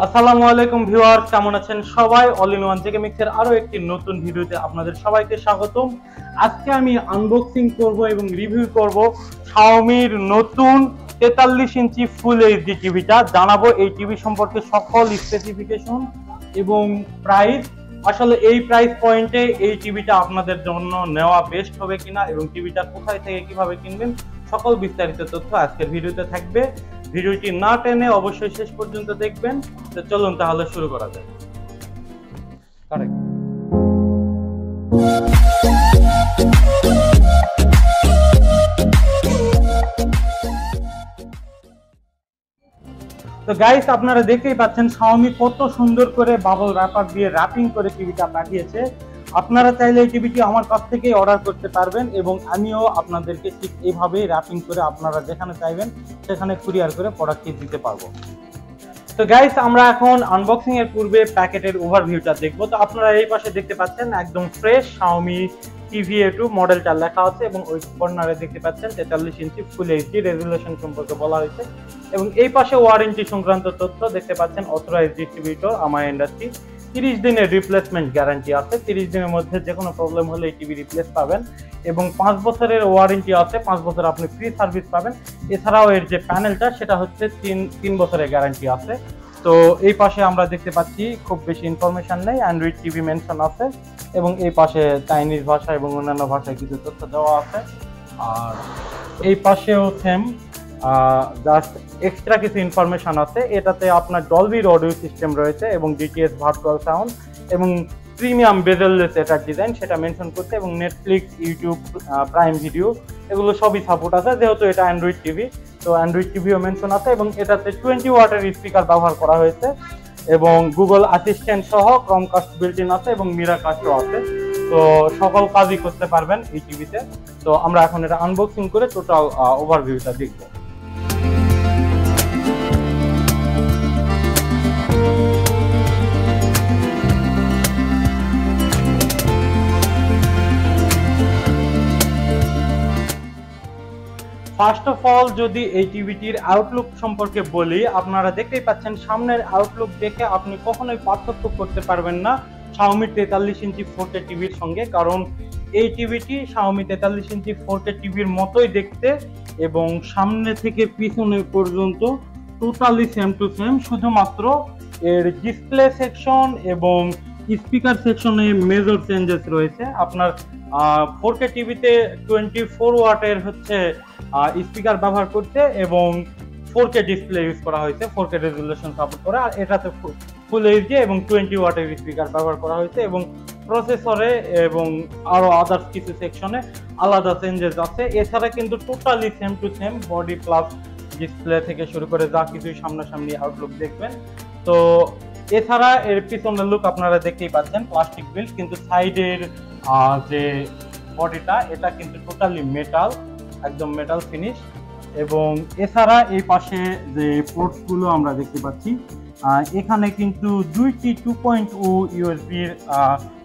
আসসালামু আলাইকুম ভিউয়ার্স, কেমন আছেন সবাই? অল ইন ওয়ান জেকে মিক্সের আরো একটি নতুন ভিডিওতে আপনাদের সবাইকে স্বাগতম। আজকে আমি আনবক্সিং করব এবং রিভিউ করব Xiaomiর নতুন 43 ইঞ্চি ফুল এইচডি টিভিটা। জানাবো এই টিভি সম্পর্কে সকল স্পেসিফিকেশন এবং প্রাইস। আসলে এই প্রাইস পয়েন্টে এই টিভিটা আপনাদের জন্য নেওয়া বেস্ট হবে কিনা এবং টিভিটা কোথায় থেকে কিভাবে কিনবেন সকল বিস্তারিত তথ্য আজকের ভিডিওতে থাকবে। ভিডিওটি না টেনে অবশ্যই শেষ পর্যন্ত দেখবেন। তো চলুন তাহলে শুরু করা যাক। কারেক্ট। তো গাইস, আপনারা দেখতেই পাচ্ছেন Xiaomi কত সুন্দর করে বাবল র্যাপার দিয়ে র্যাপিং করে টিভিটা পাঠিয়েছে। আপনারা চাইলে এই টিভিটি আমার কাছ থেকেই অর্ডার করতে পারবেন এবং আমিও আপনাদেরকে ঠিক এইভাবেই র্যাপিং করে আপনারা যেখানে চাইবেন সেখানে কুরিয়ার করে প্রোডাক্টটি দিতে পারবো। তো গাইস, আমরা এখন আনবক্সিং এর পূর্বে প্যাকেটের ওভারভিউটা দেখবো। তো আপনারা এই পাশে দেখতে পাচ্ছেন একদম ফ্রেশ Xiaomi TV-A2 মডেলটা লেখা আছে এবং ওই কর্নারে দেখতে পাচ্ছেন 43 ইঞ্চি ফুল এইচডি রেজুলেশন সম্পর্কে বলা হয়েছে এবং এই পাশে ওয়ারেন্টি সংক্রান্ত তথ্য দেখতে পাচ্ছেন। অথরাইজড ডিস্ট্রিবিউটর আমার ইন্ডাস্ট্রি, 30 দিনের রিপ্লেসমেন্ট গ্যারান্টি আছে। 30 দিনের মধ্যে যে কোনো প্রবলেম হলে এই টিভি রিপ্লেস পাবেন এবং 5 বছরের ওয়ারেন্টি আছে। 5 বছর আপনি ফ্রি সার্ভিস পাবেন। এছাড়াও এর যে প্যানেলটা সেটা হচ্ছে 3 বছরের গ্যারান্টি আছে। তো এই পাশে আমরা দেখতে পাচ্ছি খুব বেশি ইনফরমেশন নেই, অ্যান্ড্রয়েড টিভি মেনশন আছে এবং এই পাশে চাইনিজ ভাষা এবং অন্যান্য ভাষায় কিছু তথ্য দেওয়া আছে। আর এই পাশেও সেম জাস্ট এক্সট্রা কিছু ইনফরমেশন আছে। এটাতে আপনার ডলবির অডিও সিস্টেম রয়েছে এবং ডিটিএস ভার্চুয়াল সাউন্ড এবং প্রিমিয়াম বেজেললেস এটার ডিজাইন সেটা মেনশন করতে এবং নেটফ্লিক্স, ইউটিউব, প্রাইম ভিডিও এগুলো সবই সাপোর্ট আছে যেহেতু এটা অ্যান্ড্রয়েড টিভি। তো অ্যান্ড্রয়েড টিভিও মেনশন আছে এবং এটাতে 20 ওয়াটের স্পিকার ব্যবহার করা হয়েছে এবং গুগল অ্যাসিস্ট্যান্ট সহ ক্রমকাস্ট বিল্ট ইন আছে এবং মিরাকাস্টও আছে। তো সকল কাজই করতে পারবেন এই টিভিতে। তো আমরা এখন এটা আনবক্সিং করে টোটাল ওভারভিউটা দেখব। ফার্স্ট অফ অল যদি এই টিভিটির আউটলুক সম্পর্কে বলি, আপনারা দেখতেই পাচ্ছেন সামনের আউটলুক দেখে আপনি কখনোই পার্থক্য করতে পারবেন না Xiaomi 43 ইঞ্চি 4K টিভির সঙ্গে, কারণ এই টিভিটি Xiaomi 43 ইঞ্চি 4K টিভির মতোই দেখতে এবং সামনে থেকে পিছনে পর্যন্ত টোটালি সেম টু সেম। শুধুমাত্র এর ডিসপ্লে সেকশন এবং স্পিকার সেকশনে মেজর চেঞ্জেস রয়েছে। আপনার 4K টিভিতে 24 ওয়াটের হচ্ছে স্পিকার ব্যবহার করতে এবং 4K ডিসপ্লে ইউজ করা হয়েছে, 4K রেজুলেশন সাপোর্ট করে। আর এটাতে ফুল এইচডি এবং 20 ওয়াটের স্পিকার ব্যবহার করা হয়েছে এবং প্রসেসরে এবং আরো আদার্স কিছু সেকশনে আলাদা চেঞ্জেস আছে। এছাড়া কিন্তু totally same to same body plus display থেকে শুরু করে যা কিছুই সামনাসামনি আউটলুক দেখবেন। তো এছাড়া এর পিছনের লুক আপনারা দেখতেই পাচ্ছেন প্লাস্টিক বিল্ড, কিন্তু সাইডের যে বডিটা এটা কিন্তু টোটালি মেটাল, একদম মেটাল ফিনিশ। এবং এছাড়া এই পাশে যে পোর্টসগুলো আমরা দেখতে পাচ্ছি, এখানে কিন্তু দুইটি 2.0 ইউএসবির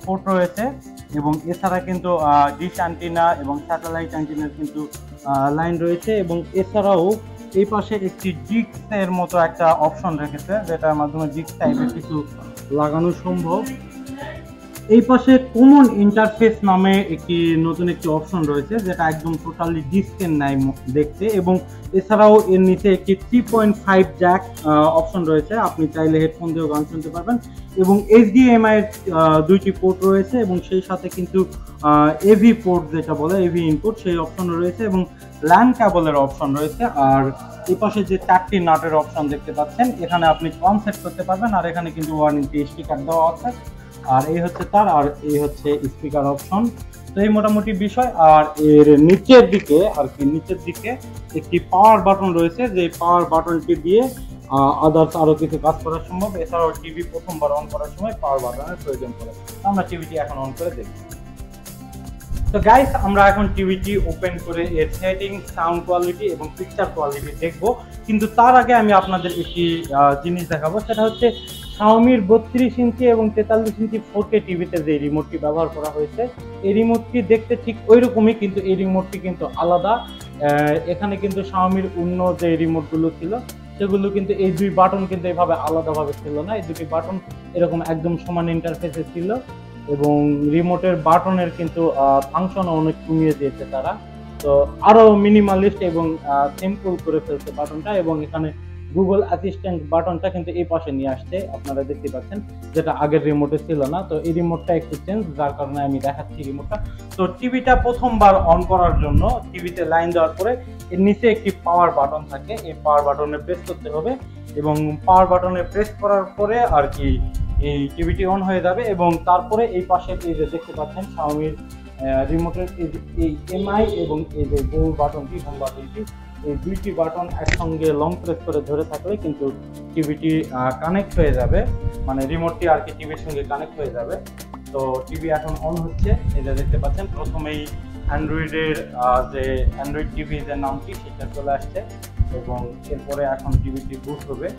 পোর্ট রয়েছে এবং এছাড়া কিন্তু ডিশ অ্যান্টিনা এবং স্যাটেলাইট অ্যান্টিনার কিন্তু লাইন রয়েছে এবং এছাড়াও এই পাশে একটি জিক্স এর মতো একটা অপশন রেখেছে যেটার মাধ্যমে জিক্স টাইপের কিছু লাগানো সম্ভব। এই পাশে কমন ইন্টারফেস নামে নতুন একটি অপশন রয়েছে যেটা একদম টোটালি ডিস্কের ন্যায় দেখতে এবং এছাড়াও এর নিচে একটি 3.5 জ্যাক অপশন রয়েছে, আপনি চাইলে হেডফোন দিয়েও গান শুনতে পারবেন এবং HDMI এর দুইটি পোর্ট রয়েছে এবং সেই সাথে কিন্তু এভি পোর্ট যেটা বলে এভি ইনপুট সেই অপশন রয়েছে এবং ল্যান কেবলের অপশন রয়েছে। আর এই পাশে যে 4টি নাটের অপশন দেখতে পাচ্ছেন এখানে আপনি কম সেট করতে পারবেন আর এখানে কিন্তু ওয়ারেন্টি স্টিকার দেওয়া আছে। আর এই হচ্ছে তার, আর এই হচ্ছে স্পিকার অপশন। তো এই মোটামুটি বিষয়। আর এর নিচের দিকে একটি পাওয়ার বাটন রয়েছে, যে পাওয়ার বাটনটি দিয়ে আদার্স আরো কিছু কাজ করা সম্ভব। এছাড়াও টিভি প্রথমবার অন করার সময় পাওয়ার বাটনের প্রয়োজন পড়ে। আমরা টিভিটি এখন অন করে দেখি। তো গাইস, আমরা এখন টিভিটি ওপেন করে এর সেটিং, সাউন্ড কোয়ালিটি এবং পিকচার কোয়ালিটি দেখব, কিন্তু তার আগে আমি আপনাদের একটি জিনিস দেখাবো। সেটা হচ্ছে Xiaomiর 32 ইঞ্চি এবং 43 ইঞ্চি 4K টিভিতে যে রিমোটটি ব্যবহার করা হয়েছে এই রিমোটটি দেখতে ঠিক ওইরকমই, কিন্তু এই রিমোটটি কিন্তু আলাদা। এখানে কিন্তু Xiaomiর অন্য যে রিমোটগুলো ছিল সেগুলো কিন্তু এই দুই বাটন কিন্তু এইভাবে আলাদাভাবে ছিল না, এই দুটি বাটন এরকম একদম সমান ইন্টারফেসে ছিল এবং রিমোটের বাটনের কিন্তু ফাংশন অনেক কমিয়ে দিয়েছে তারা। তো আরো মিনিমালিস্ট এবং সিম্পল করে ফেলছে বাটনটা, এবং এখানে গুগল অ্যাসিস্ট্যান্ট বাটনটা কিন্তু এই পাশে নিয়ে আসছে, আপনারা দেখতে পাচ্ছেন, যেটা আগের রিমোটে ছিল না। তো এই রিমোটটা একটু চেঞ্জ, যার কারণে আমি দেখাচ্ছি রিমোটটা। তো টিভিটা প্রথমবার অন করার জন্য টিভিতে লাইন দেওয়ার পরে এর নিচে একটি পাওয়ার বাটন থাকে, এই পাওয়ার বাটনে প্রেস করতে হবে এবং পাওয়ার বাটনে প্রেস করার পরে আর কি এই টিভিটি অন হয়ে যাবে। এবং তারপরে এই পাশে এই যে দেখতে পাচ্ছেন শাওমির রিমোটের এই এমআই এবং এই যে গোল বাটনটি, হোম বাটনটি, এই দুইটি বাটন একসঙ্গে লং প্রেস করে ধরে থাকলে কিন্তু টিভিটি কানেক্ট হয়ে যাবে, মানে রিমোটটি আর কি টিভির সঙ্গে কানেক্ট হয়ে যাবে। তো টিভি এখন অন হচ্ছে, এই যে দেখতে পাচ্ছেন প্রথমেই অ্যান্ড্রয়েডের যে অ্যান্ড্রয়েড টিভি যে নামটি সেটা চলে আসছে এবং এরপরে এখন টিভিটি বুট হবে।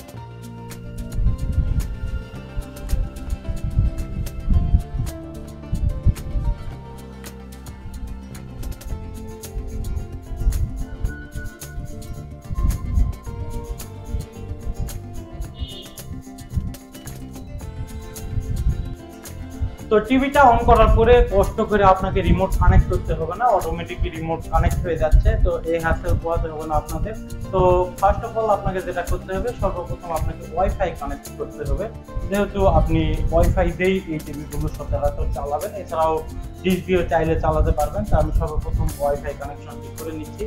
তো টিভিটা অন করার পরে কষ্ট করে আপনাকে রিমোট কানেক্ট করতে হবে না, অটোমেটিকলি রিমোট কানেক্ট হয়ে যাচ্ছে। তো এই হ্যাসেল পোহাতে হবে না আপনাদের। তো ফার্স্ট অফ অল আপনাকে যেটা করতে হবে, সর্বপ্রথম আপনাকে ওয়াইফাই কানেক্ট করতে হবে, যেহেতু আপনি ওয়াইফাই দিয়েই এই টিভিগুলো সচরাচর চালাবেন, এছাড়াও ডিশ দিয়ে চাইলে চালাতে পারবেন। তো আমি সর্বপ্রথম ওয়াইফাই কানেকশনটি করে নিচ্ছি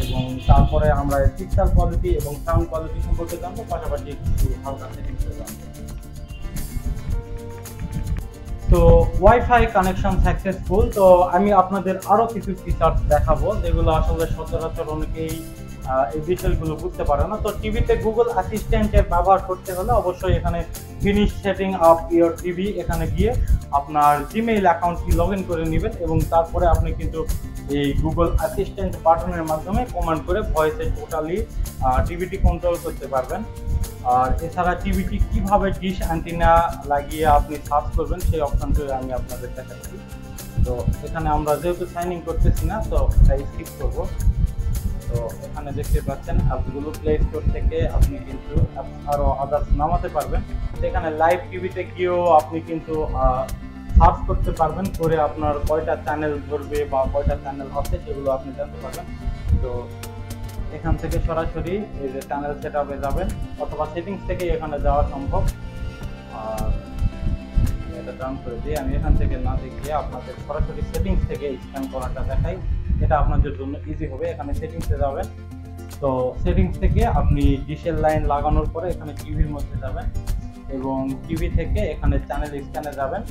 এবং তারপরে আমরা পিক্সেল কোয়ালিটি এবং সাউন্ড কোয়ালিটি সম্পর্কে জানবো, পাশাপাশি কিছু হালকা সেটিংসও জানবো। তো ওয়াইফাই কানেকশন সাকসেসফুল। তো আমি আপনাদের আরো কিছু ফিচার্স দেখাবো যেগুলো আসলে সচরাচর অনেকেই এই বিষয়গুলো বুঝতে পারে না। তো টিভিতে গুগল অ্যাসিস্ট্যান্টের ব্যবহার করতে হলে অবশ্যই এখানে finish setting up your TV এখানে গিয়ে আপনার জিমেইল অ্যাকাউন্টটি লগ ইন করে নেবেন এবং তারপরে আপনি কিন্তু এই গুগল অ্যাসিস্ট্যান্ট বাটনের মাধ্যমে কমান্ড করে ভয়েসে টোটালি টিভিটি কন্ট্রোল করতে পারবেন। আর এছাড়া টিভিটি কিভাবে ডিশ অ্যান্টিনা লাগিয়ে আপনি সার্চ করবেন সেই অপশনটি আমি আপনাদের দেখাচ্ছি। তো এখানে আমরা যেহেতু সাইন ইন করতেছি না, তো এটাই স্কিপ করবো। তো এখানে দেখতে পাচ্ছেন অ্যাপসগুলো প্লে স্টোর থেকে আপনি কিন্তু আরো আদার্স নামাতে পারবেন। এখানে লাইভ টিভিতে গিয়েও আপনি কিন্তু সার্চ করতে পারবেন, করে আপনার কয়টা চ্যানেল ধরবে বা কয়টা চ্যানেল আছে সেগুলো আপনি জানতে পারবেন। তো এখান থেকে সরাসরি এই যে চ্যানেল সেটআপে যাবেন, অথবা সেটিংস থেকে এখানে যাওয়া সম্ভব। আর এটা ডাউন করে দিই, আমি এখান থেকে না দেখিয়ে আপনাদের সরাসরি সেটিংস থেকে স্ক্যান করাটা দেখাই, এটা আপনাদের জন্য ইজি হবে। এখানে সেটিংসে যাবেন, তো সেটিংস থেকে আপনি ডিশের লাইন লাগানোর পরে এখানে টিভির মধ্যে যাবেন এবং টিভি থেকে এখানে চ্যানেল স্ক্যানে যাবেন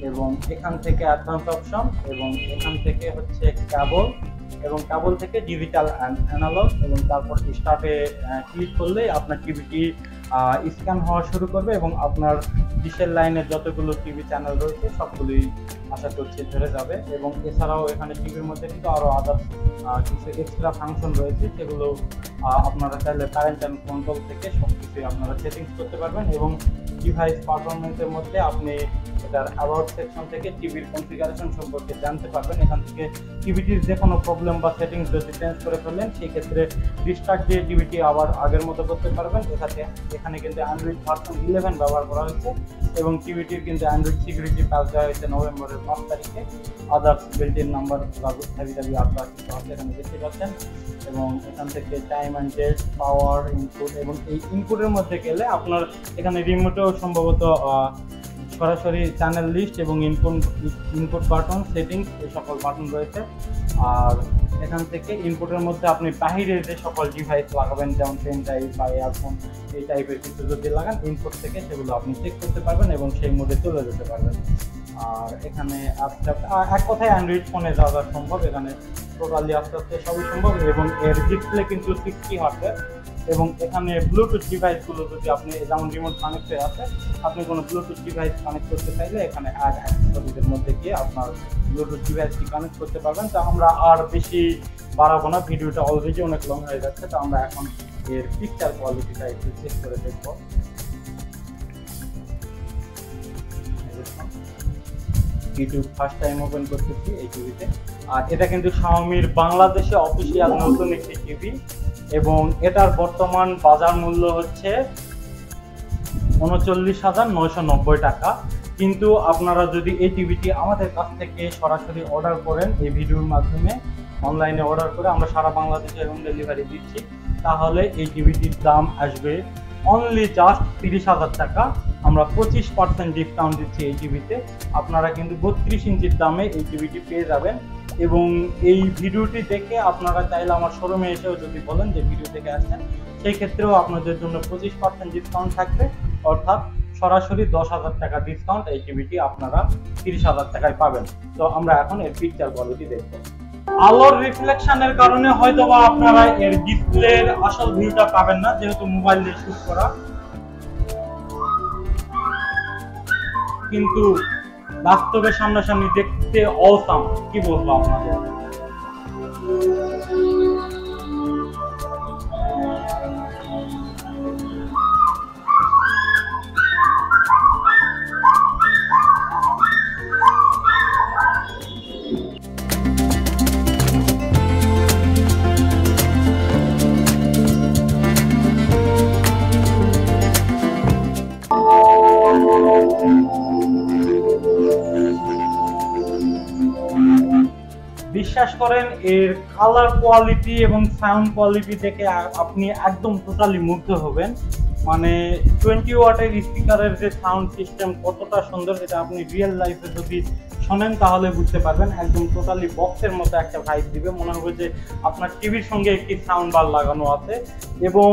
এবং এখান থেকে অ্যাডভান্স অপশন এবং এখান থেকে হচ্ছে কেবল এবং কেবল থেকে ডিজিটাল অ্যানালগ এবং তারপর স্টার্টে ক্লিক করলেই আপনার টিভিটি স্ক্যান হওয়া শুরু করবে এবং আপনার ডিশের লাইনের যতগুলো টিভি চ্যানেল রয়েছে সবগুলোই আশা করছি ধরে যাবে। এবং এছাড়াও এখানে টিভির মধ্যে কিন্তু আরও আদার্স কিছু এক্সট্রা ফাংশন রয়েছে, সেগুলো আপনারা চাইলে কারেন্ট অ্যান্ড কন্ট্রোল থেকে সব কিছুই আপনারা সেটিংস করতে পারবেন। এবং ডিভাইস পারফরমেন্সের মধ্যে আপনি এটার অ্যাবাউট সেকশন থেকে টিভির কনফিগারেশন সম্পর্কে জানতে পারবেন। এখান থেকে টিভিটির যে কোনো প্রবলেম বা সেটিংস যদি চেঞ্জ করে ফেললেন সেই ক্ষেত্রে রিস্টার্ট দিয়ে টিভিটি আবার আগের মতো করতে পারবেন। এখানে কিন্তু অ্যান্ড্রয়েড ভার্সন 11 ব্যবহার করা হয়েছে এবং টিভিটির কিন্তু অ্যান্ড্রয়েড সিকিউরিটি প্যাচ দেওয়া হয়েছে নভেম্বরের 5 তারিখে। আদার্স বিল্ট-ইন নাম্বার হাবি আপনারা কিছু আছে এখানে দেখতে পাচ্ছেন। এবং এখান থেকে time and date, power, input, এবং এই ইনপুটের মধ্যে গেলে আপনার এখানে রিমোটেও সম্ভবত সরাসরি চ্যানেল লিস্ট এবং ইনপুট বাটন, সেটিংস, এই সকল বাটন রয়েছে। আর এখান থেকে ইনপুটের মধ্যে আপনি বাহিরের যে সকল ডিভাইস লাগাবেন, যেমন পেন ড্রাইভ বা ইয়ারফোন এই টাইপের কিছু যদি লাগান ইনপুট থেকে, সেগুলো আপনি চেক করতে পারবেন এবং সেই মোডে চলে যেতে পারবেন। আর এখানে এক কথায় অ্যান্ড্রয়েড ফোনে যাওয়া সম্ভব, এখানে টোটালি আস্তে আস্তে সবই সম্ভব। এবং এর ডিসপ্লে কিন্তু 60 হার্টজের এবং এখানে ব্লুটুথ ডিভাইসগুলো যদি আপনি, যেমন রিমোট কানেক্টে আছে, আপনি কোনো ব্লুটুথ ডিভাইস কানেক্ট করতে চাইলে এখানে অ্যাড অ্যাক্সেসরিজের মধ্যে গিয়ে আপনার ব্লুটুথ ডিভাইসটি কানেক্ট করতে পারবেন। তো আমরা আর বেশি বাড়াবো না, ভিডিওটা অলরেডি অনেক লং হয়ে যাচ্ছে। তো আমরা এখন এর পিকচার কোয়ালিটিটা একটু চেক করে দেখবো। ইউটিউব ফার্স্ট টাইম ওপেন করতেছি এই টিভিতে। আর এটা কিন্তু Xiaomiর বাংলাদেশে অফিসিয়াল নতুন একটি টিভি। এবং এটার বর্তমান বাজার মূল্য হচ্ছে ৩৯,৯৯০ টাকা। কিন্তু আপনারা যদি এই টিভিটি আমাদের কাছ থেকে সরাসরি অর্ডার করেন, এই ভিডিওর মাধ্যমে অনলাইনে অর্ডার করে আমরা সারা বাংলাদেশে হোম ডেলিভারি দিচ্ছি, তাহলে এই টিভিটির দাম আসবে অনলি জাস্ট ৩০,০০০ টাকা। আমরা 25% ডিসকাউন্ট দিচ্ছি এই টিভিতে। আপনারা কিন্তু 32 ইঞ্চির দামে এই টিভিটি পেয়ে যাবেন। এবং এই ভিডিওটি দেখে আপনারা চাইলে আমার শোরুমে এসেও যদি বলেন যে ভিডিও দেখে আসছেন, সেই ক্ষেত্রেও আপনাদের জন্য 25% ডিসকাউন্ট থাকবে, অর্থাৎ সরাসরি 10,০০০ টাকা ডিসকাউন্ট এই টিভিটি আপনারা 30,০০০ টাকায় পাবেন। তো আমরা এখন এর পিকচার কোয়ালিটি দেখব। আলোর রিফ্লেকশনের কারণে হয়তোবা আপনারা এর ডিসপ্লের আসল ভিউটা পাবেন না, যেহেতু মোবাইল দিয়ে শুট করা, কিন্তু বাস্তবে সামনাসামনি দেখতে অসাম, কি বলবো আপনাদের। বিশ্বাস করেন, এর কালার কোয়ালিটি এবং সাউন্ড কোয়ালিটি দেখে আপনি একদম টোটালি মুগ্ধ হবেন। মানে 20 ওয়াটের স্পিকারের যে সাউন্ড সিস্টেম কতটা সুন্দর, যেটা আপনি রিয়েল লাইফে যদি শোনেন তাহলে বুঝতে পারবেন। একদম টোটালি বক্সের মতো একটা ভাইব দিবে, মনে হবে যে আপনার টিভির সঙ্গে একটি সাউন্ড বার লাগানো আছে। এবং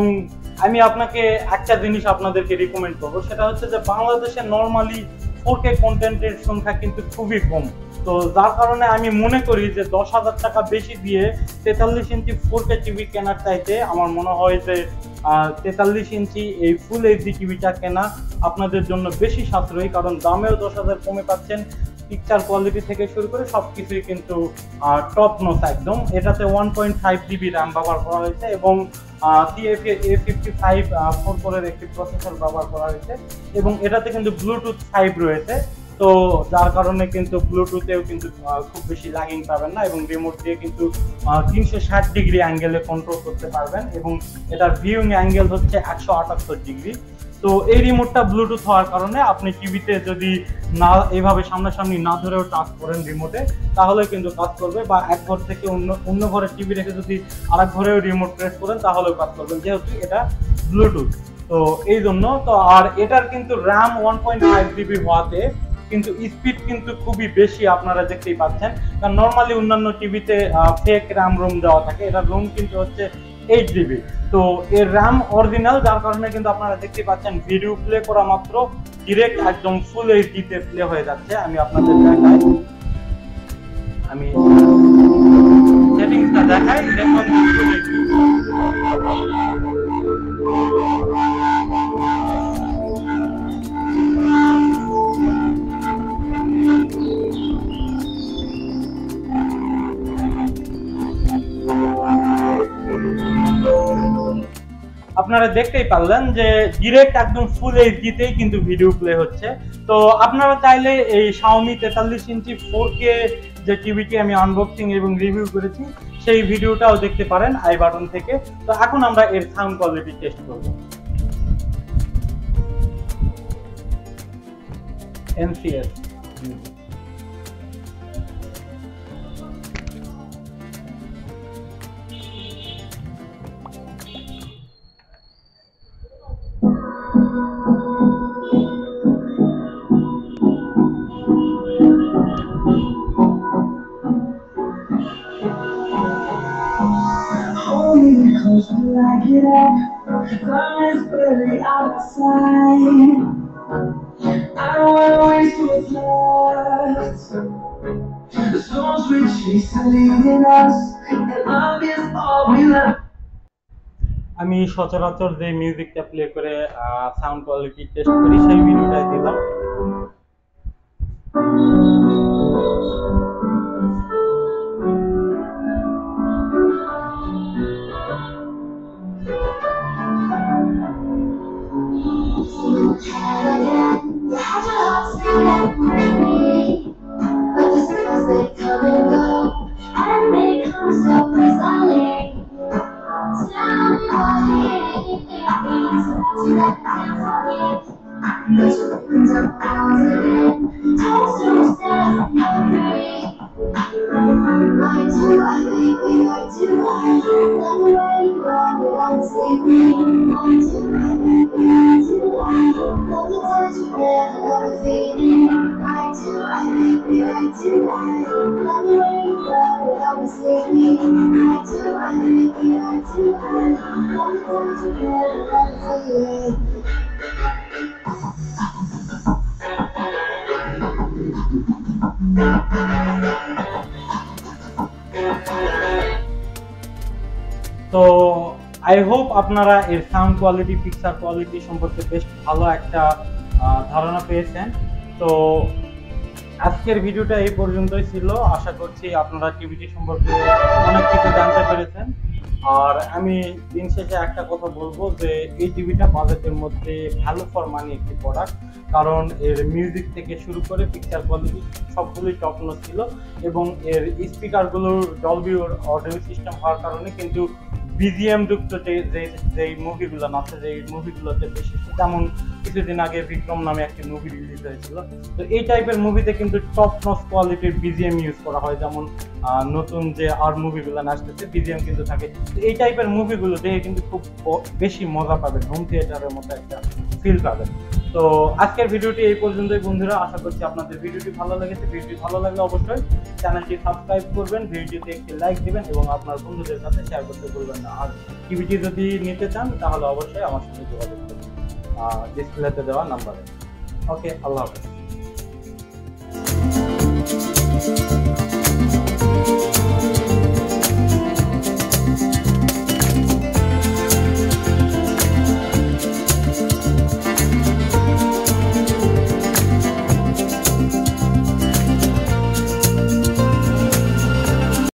আমি আপনাকে একটা জিনিস আপনাদেরকে রিকমেন্ড করবো, সেটা হচ্ছে যে বাংলাদেশে নর্মালি 4K কন্টেন্টের সংখ্যা কিন্তু খুবই কম। তো যার কারণে আমি মনে করি যে 10,০০০ টাকা বেশি দিয়ে 43 ইঞ্চি 4K টিভি কেনার চাইতে আমার মনে হয় যে 43 ইঞ্চি এই ফুল এইচডি টিভিটা কেনা আপনাদের জন্য বেশি সাশ্রয়ী, কারণ দামেও 10,০০০ কমে পাচ্ছেন। পিকচার কোয়ালিটি থেকে শুরু করে সবকিছুই কিন্তু টপ নচ একদম। এটাতে 1.5 জিবি র্যাম ব্যবহার করা হয়েছে এবং A55 4 কোরের একটি প্রসেসর ব্যবহার করা হয়েছে, এবং এটাতে কিন্তু ব্লুটুথ 5 রয়েছে। তো যার কারণে কিন্তু ব্লুটুথেও কিন্তু খুব বেশি লাগিং পাবেন না, এবং রিমোট দিয়ে কিন্তু 360 ডিগ্রি অ্যাঙ্গেলে কন্ট্রোল করতে পারবেন, এবং এটার ভিউইং অ্যাঙ্গেল হচ্ছে 178 ডিগ্রি। তো এই রিমোটটা ব্লুটুথ হওয়ার কারণে আপনি টিভিতে যদি না এইভাবে সামনাসামনি না ধরেও টাচ করেন রিমোটে, তাহলে কিন্তু কাজ করবে। বা এক ঘর থেকে অন্য ঘরে টিভি রেখে যদি আরেক ঘরেও রিমোট প্রেস করেন তাহলেও কাজ করবেন, যেহেতু এটা ব্লুটুথ। তো এই জন্য তো, আর এটার কিন্তু র্যাম 1.5 জিবি হওয়াতে কিন্তু স্পিড কিন্তু খুবই বেশি, আপনারা দেখতেই পাচ্ছেন। কারণ নর্মালি অন্যান্য টিভিতে ফেক র্যাম রোম দেওয়া থাকে, এটা রোম কিন্তু হচ্ছে 8 জিবি। তো এর র্যাম অরিজিনাল, যার কারণে কিন্তু আপনারা দেখতে পাচ্ছেন ভিডিও প্লে করা মাত্র ডিরেক্ট একদম ফুল এইচডিতে প্লে হয়ে যাচ্ছে। আমি আপনাদের দেখাই, আমি সেটিংসটা দেখাই, দেখুন আপনারা দেখতেই পারলেন যে ডিরেক্ট একদম ফুল এইচডিতেই কিন্তু ভিডিও প্লে হচ্ছে। তো আপনারা চাইলে এই Xiaomi 43 ইঞ্চি 4K যে টিভিটি আমি আনবক্সিং এবং রিভিউ করেছি, সেই ভিডিওটাও দেখতে পারেন আই বাটন থেকে। তো এখন আমরা এর সাউন্ড কোয়ালিটি টেস্ট করব। NCS Cause I like it up, it's barely outside. I don't wanna waste what's left. The storms we chase are leading us, and love is all we love. আমি সচরাচর যে মিউজিকটা play করে sound quality test করি, সেই ভিডিওটাই দিলাম। And they come so bizarrely. Tell তো আই হোপ আপনারা এর সাউন্ড কোয়ালিটি, পিকচার কোয়ালিটি সম্পর্কে বেশ ভালো একটা ধারণা পেয়েছেন। তো আজকের ভিডিওটা এই পর্যন্তই ছিল। আশা করছি আপনারা টিভিটি সম্পর্কে অনেক কিছু জানতে পেরেছেন। আর আমি দিন শেষে একটা কথা বলবো যে এই টিভিটা বাজেটের মধ্যে ভ্যালু ফর মানি একটি প্রোডাক্ট, কারণ এর মিউজিক থেকে শুরু করে পিকচার কোয়ালিটি সবগুলোই টপ নচ ছিল, এবং এর স্পিকারগুলোর ডলবি অডিও সিস্টেম হওয়ার কারণে কিন্তু বিজিএম যুক্ত যে মুভিগুলো আছে, যে মুভিগুলোতে বেশি, যেমন কিছুদিন আগে বিক্রম নামে একটি মুভি রিলিজ হয়েছিল, তো এই টাইপের মুভিতে কিন্তু টপ নচ কোয়ালিটির বিজিএম ইউজ করা হয়। যেমন নতুন যে আর মুভিগুলো আসতেছে বিজিএম কিন্তু থাকে। তো এই টাইপের মুভিগুলো দেখে কিন্তু খুব বেশি মজা পাবেন, হোম থিয়েটারের মতো একটা ফিল পাবেন। তো আজকের ভিডিওটি এই পর্যন্তই বন্ধুরা। আশা করছি আপনাদের ভিডিওটি ভালো লেগেছে। ভিডিওটি ভালো লাগলে অবশ্যই চ্যানেলটি সাবস্ক্রাইব করবেন, ভিডিওতে একটি লাইক দিবেন এবং আপনার বন্ধুদের সাথে শেয়ার করতে ভুলবেন না। আর টিভিটি যদি নিতে চান তাহলে অবশ্যই আমার সাথে যোগাযোগ করবেন ডিসপ্লেতে দেওয়া নাম্বারে। ওকে, আল্লাহ হাফেজ।